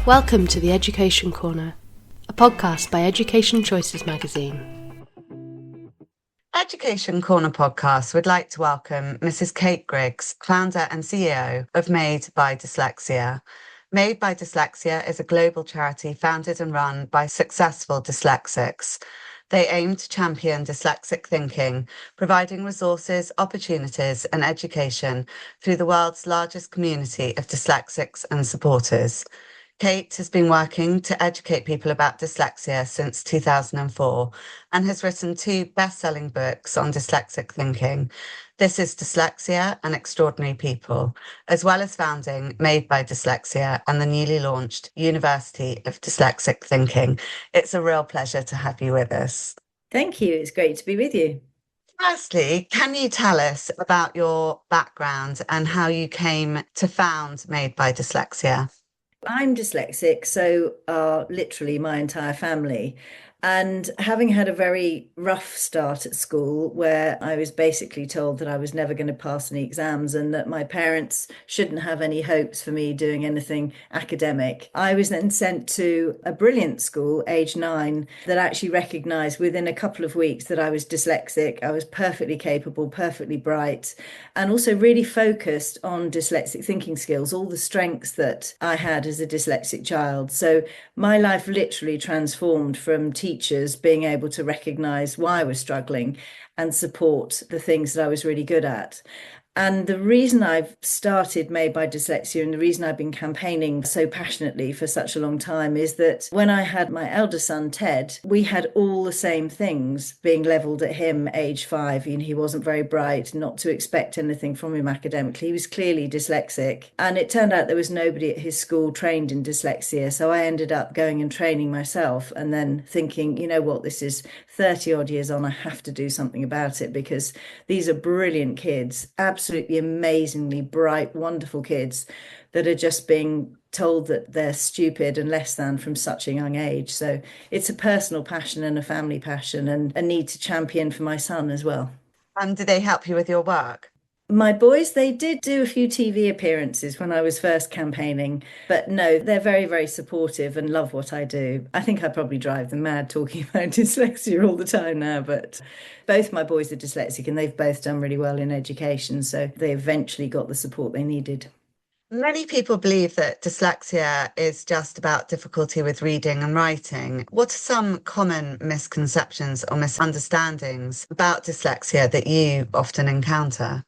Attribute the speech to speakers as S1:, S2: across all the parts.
S1: Welcome to the Education Corner, a podcast by Education Choices magazine.
S2: Education Corner podcast would like to welcome Mrs. Kate Griggs, founder and CEO of Made by Dyslexia. Made by Dyslexia is a global charity founded and run by successful dyslexics. They aim to champion dyslexic thinking, providing resources, opportunities and education through the world's largest community of dyslexics and supporters. Kate has been working to educate people about dyslexia since 2004 and has written 2 best-selling books on dyslexic thinking. This is Dyslexia and Extraordinary People, as well as founding Made by Dyslexia and the newly launched University of Dyslexic Thinking. It's a real pleasure to have you with us.
S3: Thank you. It's great to be with you.
S2: Firstly, can you tell us about your background and how you came to found Made by Dyslexia?
S3: I'm dyslexic, so are literally my entire family. And having had a very rough start at school where I was basically told that I was never going to pass any exams and that my parents shouldn't have any hopes for me doing anything academic, I was then sent to a brilliant school, age 9, that actually recognised within a couple of weeks that I was dyslexic. I was perfectly capable, perfectly bright, and also really focused on dyslexic thinking skills, all the strengths that I had as a dyslexic child. So my life literally transformed from teachers being able to recognise why I was struggling and support the things that I was really good at. And the reason I've started Made by Dyslexia and the reason I've been campaigning so passionately for such a long time is that when I had my elder son, Ted, we had all the same things being levelled at him, age 5. He wasn't very bright, not to expect anything from him academically. He was clearly dyslexic. And it turned out there was nobody at his school trained in dyslexia. So I ended up going and training myself and then thinking, you know what, this is 30 odd years on, I have to do something about it because these are brilliant kids, absolutely amazingly bright, wonderful kids that are just being told that they're stupid and less than from such a young age. So it's a personal passion and a family passion and a need to champion for my son as well.
S2: And did they help you with your work?
S3: My boys, they did do a few TV appearances when I was first campaigning, but no, they're very, very supportive and love what I do. I think I probably drive them mad talking about dyslexia all the time now, but both my boys are dyslexic and they've both done really well in education, so they eventually got the support they needed.
S2: Many people believe that dyslexia is just about difficulty with reading and writing. What are some common misconceptions or misunderstandings about dyslexia that you often encounter?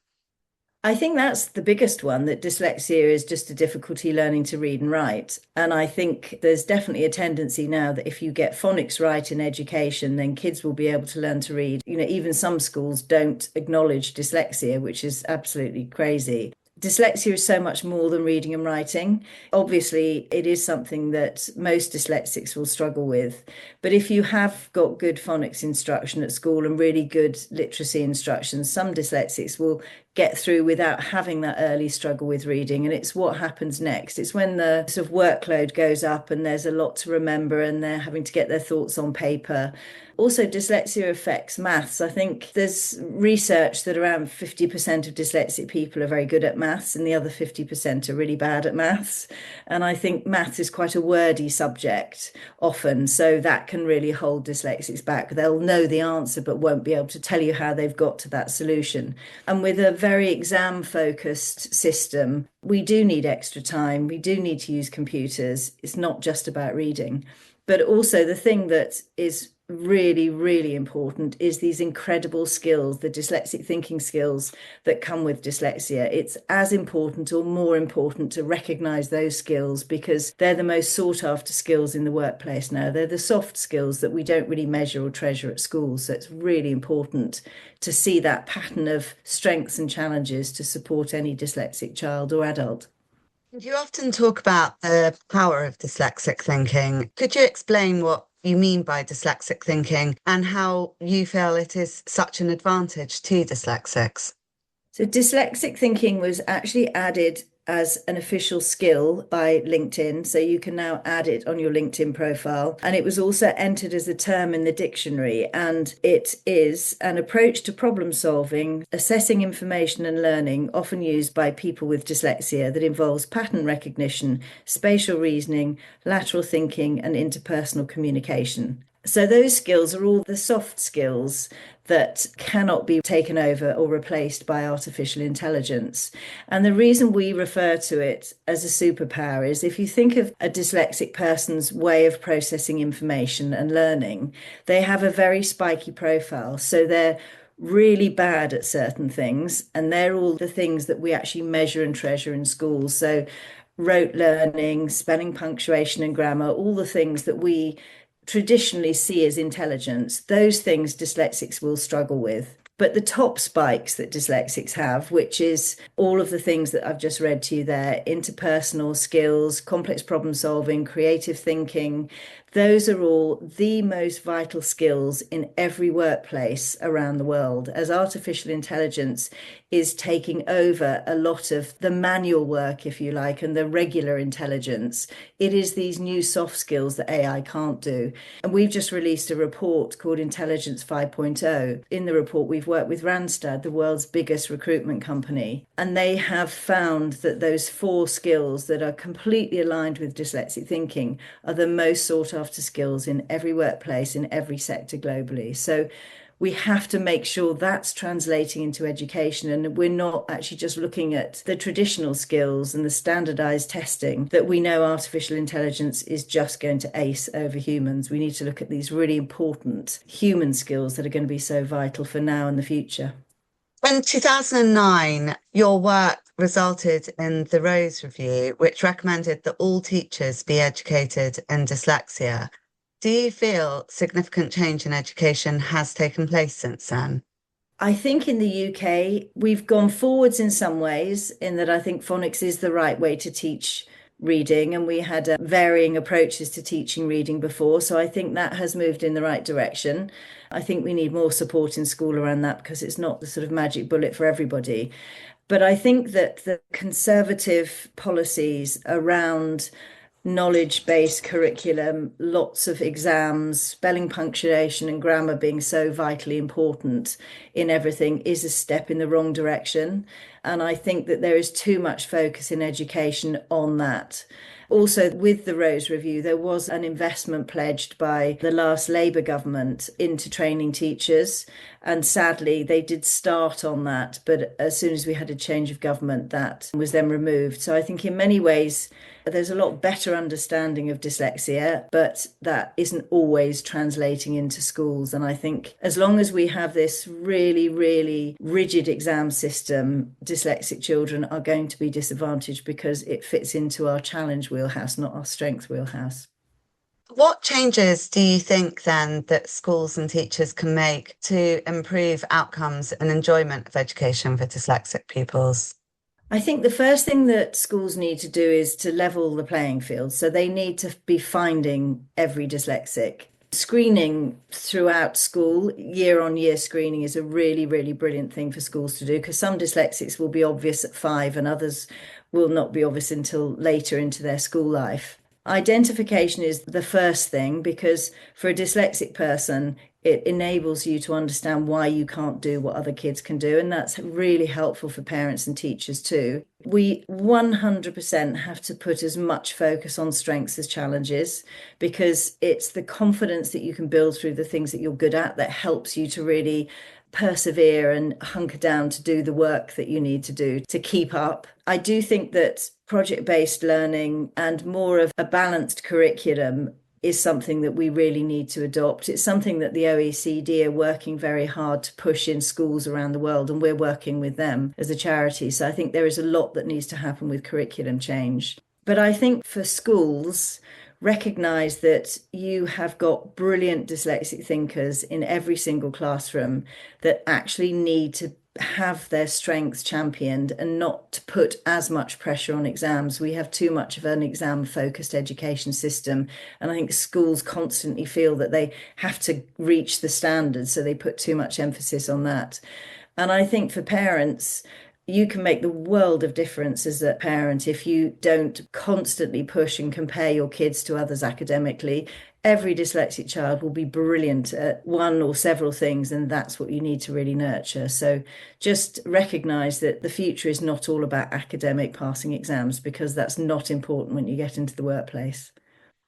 S3: I think that's the biggest one, that dyslexia is just a difficulty learning to read and write. And I think there's definitely a tendency now that if you get phonics right in education, then kids will be able to learn to read. Even some schools don't acknowledge dyslexia, which is absolutely crazy. Dyslexia is so much more than reading and writing. Obviously, it is something that most dyslexics will struggle with. But if you have got good phonics instruction at school and really good literacy instruction, some dyslexics will get through without having that early struggle with reading. And it's what happens next. It's when the sort of workload goes up and there's a lot to remember and they're having to get their thoughts on paper. Also, dyslexia affects maths. I think there's research that around 50% of dyslexic people are very good at maths and the other 50% are really bad at maths. And I think maths is quite a wordy subject often, so that can really hold dyslexics back. They'll know the answer but won't be able to tell you how they've got to that solution. And with a very exam-focused system, we do need extra time. We do need to use computers. It's not just about reading. But also the thing that is really, really important is these incredible skills, the dyslexic thinking skills that come with dyslexia. It's as important or more important to recognise those skills because they're the most sought after skills in the workplace now. They're the soft skills that we don't really measure or treasure at school. So it's really important to see that pattern of strengths and challenges to support any dyslexic child or adult.
S2: You often talk about the power of dyslexic thinking. Could you explain what you mean by dyslexic thinking and how you feel it is such an advantage to dyslexics?
S3: So dyslexic thinking was actually added as an official skill by LinkedIn. So you can now add it on your LinkedIn profile. And it was also entered as a term in the dictionary. And it is an approach to problem solving, assessing information and learning, often used by people with dyslexia, that involves pattern recognition, spatial reasoning, lateral thinking, and interpersonal communication. So those skills are all the soft skills that cannot be taken over or replaced by artificial intelligence. And the reason we refer to it as a superpower is if you think of a dyslexic person's way of processing information and learning, they have a very spiky profile. So they're really bad at certain things, and they're all the things that we actually measure and treasure in schools. So rote learning, spelling, punctuation, and grammar, all the things that we traditionally see as intelligence, those things dyslexics will struggle with. But the top spikes that dyslexics have, which is all of the things that I've just read to you there, interpersonal skills, complex problem solving, creative thinking, those are all the most vital skills in every workplace around the world, as artificial intelligence is taking over a lot of the manual work, if you like, and the regular intelligence. It is these new soft skills that AI can't do. And we've just released a report called Intelligence 5.0. In the report, we've worked with Randstad, the world's biggest recruitment company, and they have found that those 4 skills that are completely aligned with dyslexic thinking are the most sought after skills in every workplace, in every sector globally. So we have to make sure that's translating into education, and we're not actually just looking at the traditional skills and the standardized testing that we know artificial intelligence is just going to ace over humans. We need to look at these really important human skills that are going to be so vital for now and the future.
S2: In 2009, your work resulted in the Rose Review, which recommended that all teachers be educated in dyslexia. Do you feel significant change in education has taken place since then?
S3: I think in the UK, we've gone forwards in some ways, in that I think phonics is the right way to teach reading, and we had varying approaches to teaching reading before. So I think that has moved in the right direction. I think we need more support in school around that, because it's not the sort of magic bullet for everybody. But I think that the conservative policies around knowledge-based curriculum, lots of exams, spelling, punctuation, and grammar being so vitally important in everything is a step in the wrong direction. And I think that there is too much focus in education on that. Also, with the Rose Review, there was an investment pledged by the last Labour government into training teachers. And sadly, they did start on that. But as soon as we had a change of government, that was then removed. So I think in many ways, there's a lot better understanding of dyslexia, but that isn't always translating into schools. And I think as long as we have this really, really rigid exam system, dyslexic children are going to be disadvantaged because it fits into our challenge wheelhouse, not our strength wheelhouse.
S2: What changes do you think then that schools and teachers can make to improve outcomes and enjoyment of education for dyslexic pupils?
S3: I think the first thing that schools need to do is to level the playing field. So they need to be finding every dyslexic. Screening throughout school, year-on-year screening, is a really, really brilliant thing for schools to do, because some dyslexics will be obvious at 5 and others will not be obvious until later into their school life. Identification is the first thing, because for a dyslexic person, it enables you to understand why you can't do what other kids can do. And that's really helpful for parents and teachers too. We 100% have to put as much focus on strengths as challenges, because it's the confidence that you can build through the things that you're good at that helps you to really persevere and hunker down to do the work that you need to do to keep up. I do think that project-based learning and more of a balanced curriculum is something that we really need to adopt. It's something that the OECD are working very hard to push in schools around the world, and we're working with them as a charity. So I think there is a lot that needs to happen with curriculum change. But I think for schools, recognise that you have got brilliant dyslexic thinkers in every single classroom that actually need to have their strengths championed and not to put as much pressure on exams. We have too much of an exam-focused education system, and I think schools constantly feel that they have to reach the standards, so they put too much emphasis on that. And I think for parents, you can make the world of difference as a parent if you don't constantly push and compare your kids to others academically. Every dyslexic child will be brilliant at one or several things, and that's what you need to really nurture. So just recognize that the future is not all about academic passing exams, because that's not important when you get into the workplace.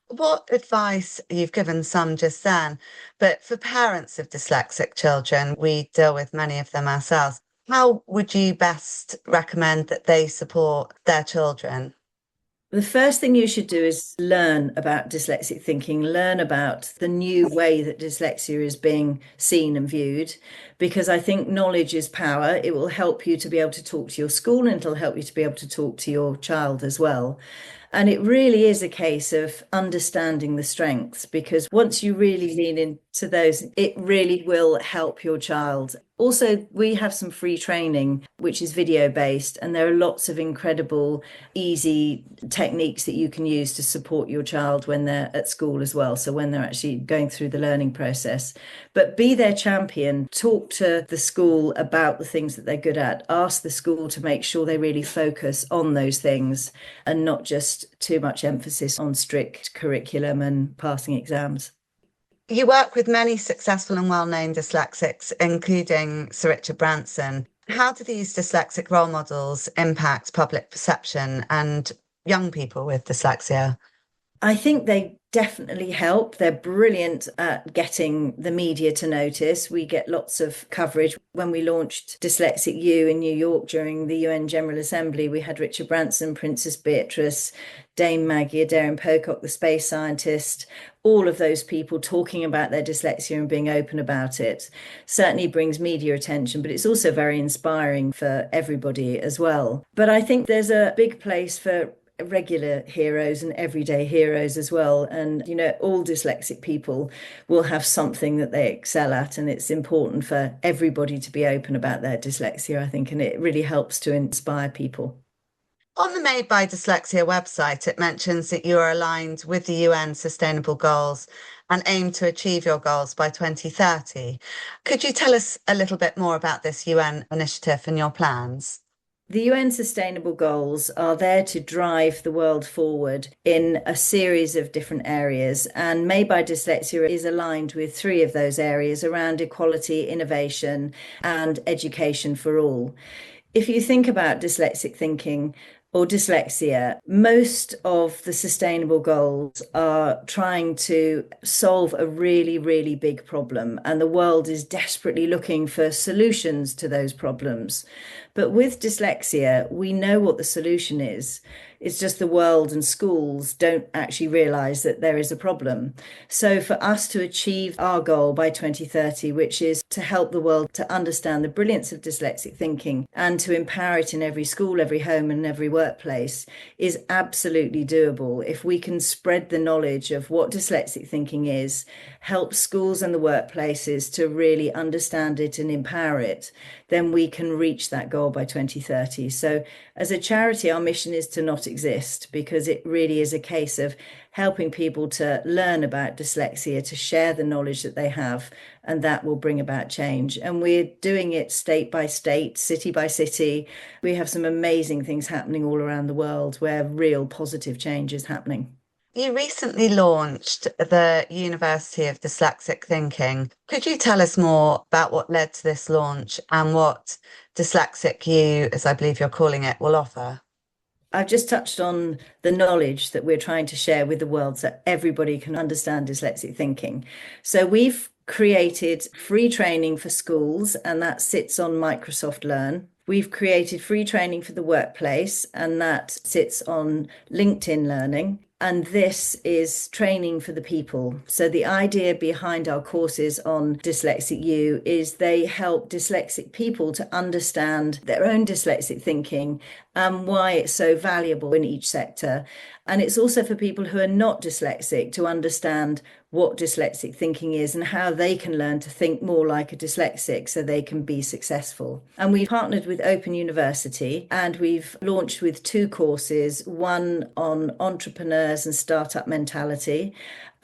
S2: What advice, you've given some just then, but for parents of dyslexic children, we deal with many of them ourselves. How would you best recommend that they support their children?
S3: The first thing you should do is learn about dyslexic thinking, learn about the new way that dyslexia is being seen and viewed, because I think knowledge is power. It will help you to be able to talk to your school, and it'll help you to be able to talk to your child as well. And it really is a case of understanding the strengths, because once you really lean into those, it really will help your child. Also, we have some free training, which is video based, and there are lots of incredible, easy techniques that you can use to support your child when they're at school as well. So when they're actually going through the learning process. But be their champion, talk to the school about the things that they're good at, ask the school to make sure they really focus on those things and not just too much emphasis on strict curriculum and passing exams.
S2: You work with many successful and well-known dyslexics, including Sir Richard Branson. How do these dyslexic role models impact public perception and young people with dyslexia?
S3: I think they definitely help. They're brilliant at getting the media to notice. We get lots of coverage. When we launched Dyslexic U in New York during the UN General Assembly, we had Richard Branson, Princess Beatrice, Dame Maggie, Adair Pocock, the space scientist, all of those people talking about their dyslexia and being open about it. Certainly brings media attention, but it's also very inspiring for everybody as well. But I think there's a big place for regular heroes and everyday heroes as well. And, all dyslexic people will have something that they excel at. And it's important for everybody to be open about their dyslexia, I think, and it really helps to inspire people.
S2: On the Made by Dyslexia website, it mentions that you are aligned with the UN Sustainable Goals and aim to achieve your goals by 2030. Could you tell us a little bit more about this UN initiative and your plans?
S3: The UN Sustainable Goals are there to drive the world forward in a series of different areas, and Made by Dyslexia is aligned with three of those areas around equality, innovation, and education for all. If you think about dyslexic thinking or dyslexia, most of the sustainable goals are trying to solve a really, really big problem, and the world is desperately looking for solutions to those problems. But with dyslexia, we know what the solution is. It's just the world and schools don't actually realise that there is a problem. So for us to achieve our goal by 2030, which is to help the world to understand the brilliance of dyslexic thinking and to empower it in every school, every home and every workplace, is absolutely doable. If we can spread the knowledge of what dyslexic thinking is, help schools and the workplaces to really understand it and empower it, then we can reach that goal by 2030. So as a charity, our mission is to not exist, because it really is a case of helping people to learn about dyslexia, to share the knowledge that they have, and that will bring about change. And we're doing it state by state, city by city. We have some amazing things happening all around the world where real positive change is happening.
S2: You recently launched the University of Dyslexic Thinking. Could you tell us more about what led to this launch and what Dyslexic U, as I believe you're calling it, will offer?
S3: I've just touched on the knowledge that we're trying to share with the world so everybody can understand dyslexic thinking. So we've created free training for schools, and that sits on Microsoft Learn. We've created free training for the workplace, and that sits on LinkedIn Learning. And this is training for the people. So the idea behind our courses on Dyslexic U is they help dyslexic people to understand their own dyslexic thinking and why it's so valuable in each sector. And it's also for people who are not dyslexic to understand what dyslexic thinking is and how they can learn to think more like a dyslexic so they can be successful. And we've partnered with Open University, and we've launched with two courses, one on entrepreneurs and startup mentality,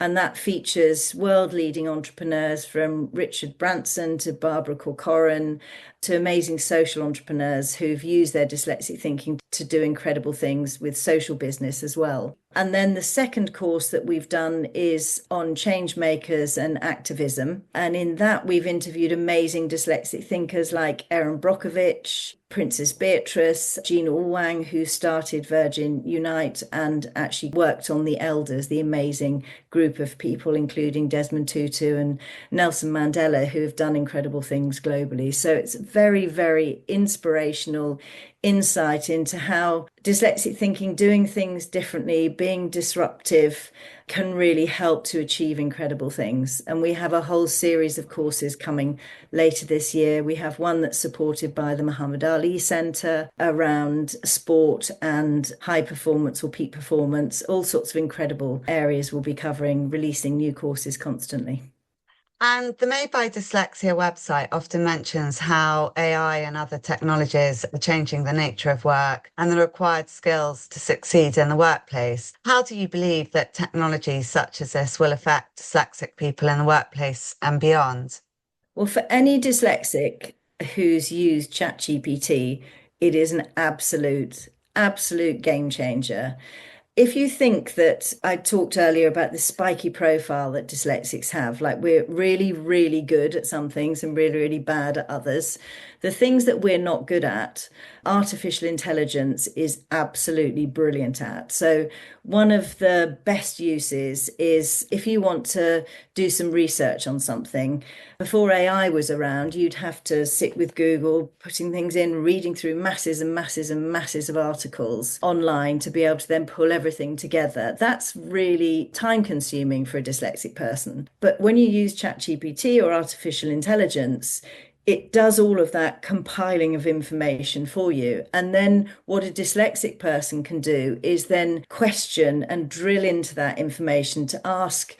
S3: And that features world-leading entrepreneurs from Richard Branson to Barbara Corcoran to amazing social entrepreneurs who've used their dyslexic thinking to do incredible things with social business as well. And then the second course that we've done is on change makers and activism. And in that, we've interviewed amazing dyslexic thinkers like Erin Brockovich, Princess Beatrice, Gina Allwang, who started Virgin Unite and actually worked on the Elders, the amazing group of people, including Desmond Tutu and Nelson Mandela, who have done incredible things globally. So it's very, very inspirational insight into how dyslexic thinking, doing things differently, being disruptive, can really help to achieve incredible things. And we have a whole series of courses coming later this year. We have one that's supported by the Muhammad Ali Centre around sport and high performance or peak performance. All sorts of incredible areas we'll be covering, releasing new courses constantly.
S2: And the Made by Dyslexia website often mentions how AI and other technologies are changing the nature of work and the required skills to succeed in the workplace. How do you believe that technology such as this will affect dyslexic people in the workplace and beyond?
S3: Well, for any dyslexic who's used ChatGPT, it is an absolute game changer. If you think that I talked earlier about the spiky profile that dyslexics have, like we're really, really good at some things and really, really bad at others, the things that we're not good at, artificial intelligence is absolutely brilliant at. So one of the best uses is if you want to do some research on something. Before AI was around, you'd have to sit with Google, putting things in, reading through masses and masses and masses of articles online to be able to then pull everything together. That's really time consuming for a dyslexic person. But when you use ChatGPT or artificial intelligence, it does all of that compiling of information for you. And then what a dyslexic person can do is then question and drill into that information to ask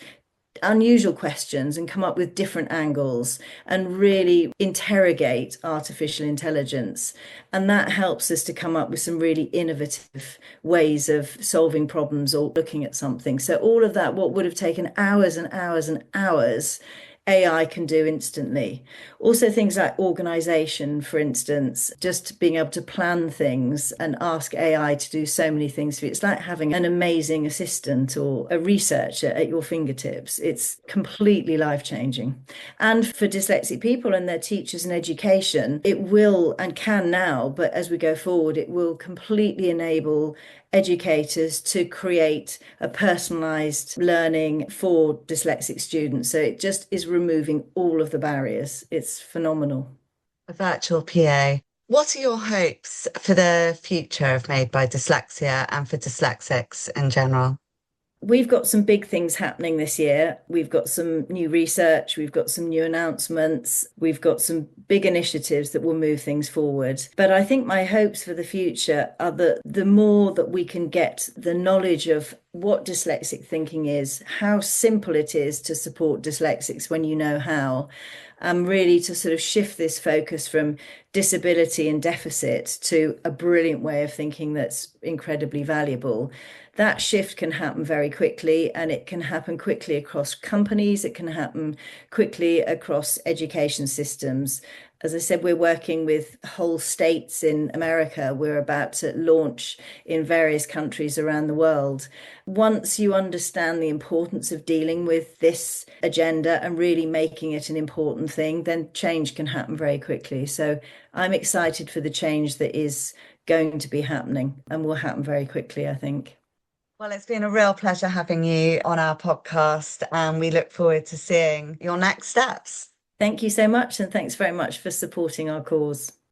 S3: unusual questions and come up with different angles and really interrogate artificial intelligence. And that helps us to come up with some really innovative ways of solving problems or looking at something. So all of that, what would have taken hours and hours and hours, AI can do instantly. Also things like organization, for instance, just being able to plan things and ask AI to do so many things for you. It's like having an amazing assistant or a researcher at your fingertips. It's completely life-changing. And for dyslexic people and their teachers and education, it will and can now, but as we go forward, it will completely enable educators to create a personalized learning for dyslexic students. So it just is removing all of the barriers. It's phenomenal.
S2: A virtual PA. What are your hopes for the future of Made by Dyslexia and for dyslexics in general?
S3: We've got some big things happening this year. We've got some new research, we've got some new announcements, we've got some big initiatives that will move things forward. But I think my hopes for the future are that the more that we can get the knowledge of what dyslexic thinking is, how simple it is to support dyslexics when you know how, really to sort of shift this focus from disability and deficit to a brilliant way of thinking that's incredibly valuable. That shift can happen very quickly, and it can happen quickly across companies. It can happen quickly across education systems. As I said, we're working with whole states in America. We're about to launch in various countries around the world. Once you understand the importance of dealing with this agenda and really making it an important thing, then change can happen very quickly. So I'm excited for the change that is going to be happening and will happen very quickly, I think.
S2: Well, it's been a real pleasure having you on our podcast, and we look forward to seeing your next steps.
S3: Thank you so much, and thanks very much for supporting our cause.